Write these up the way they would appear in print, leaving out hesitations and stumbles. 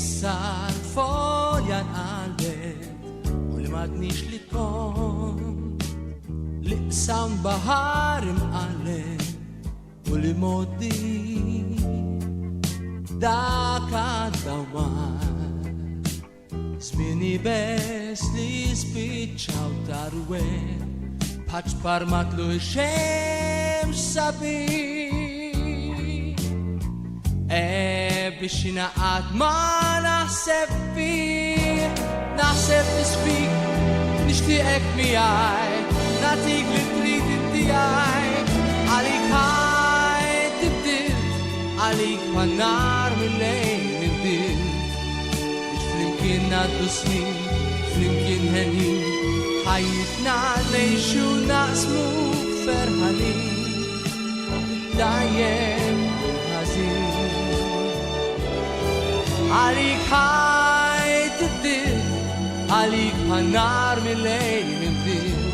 issa l-folja nqalbet u li m'għadniex li tkun li qsam bahar imqallet u li modi dak għad-dawmar żmieni bes li spiċċaw tarwet bħaċ parmatlu x-xemx sabiħ biex jinaqat ma naħseb fih naħseb nisfik nixtieqek miegħi natik li trid intijaj għalik ħajt tibdilt għalik pan-nar mill-lejl indilt biex flimkien ngħaddu snin flimkien ħenin ħajjitna ngħixu naqsmu ferħanin dajjem bil-ħażin għalik ħajt tibdilt għalik pan-nar mill-lejl indilt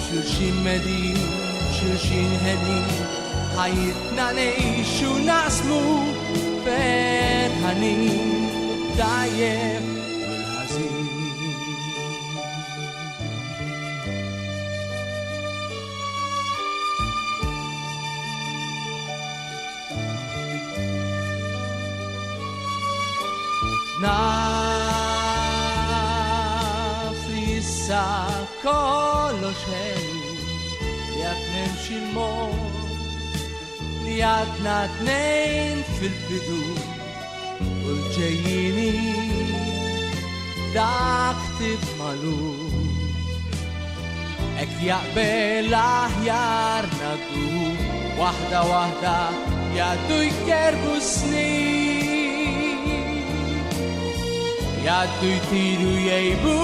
xulxin medin, xulxin ħedin ħajjitna ngħixu naqsmu ferħanin dajjem bil-ħażin naf li issa kollox ħelu li għad nemxi l-mod li għadna tnejn fil-bidu u l-ġejjini dak tibmalu ek jaqbel aħjar nadu wahda wahda jaddu jkerbu snin jaddu jtiru jgħibu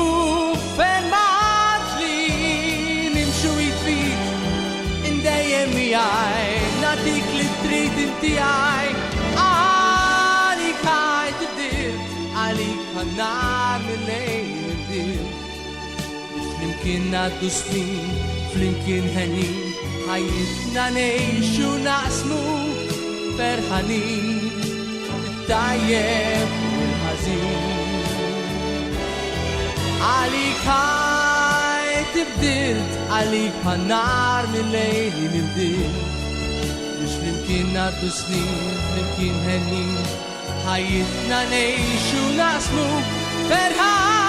fen maġli nimxu jitfit indejjem miegħi natik li trid inti għaj għalik ħajt iddilt għalik pan-nar mill-lejl irdilt biex flimkien ngħaddu snin flimkien ħenin ħajjitna ngħixu naqsmu ferħanin it-tajjeb u l-ħażin għalik ħajt tibdilt għalik pan-nar mill-lejl irdilt biex flimkien ngħaddu snin flimkien ħenin ħajjitna ngħixu naqsmu ferħanin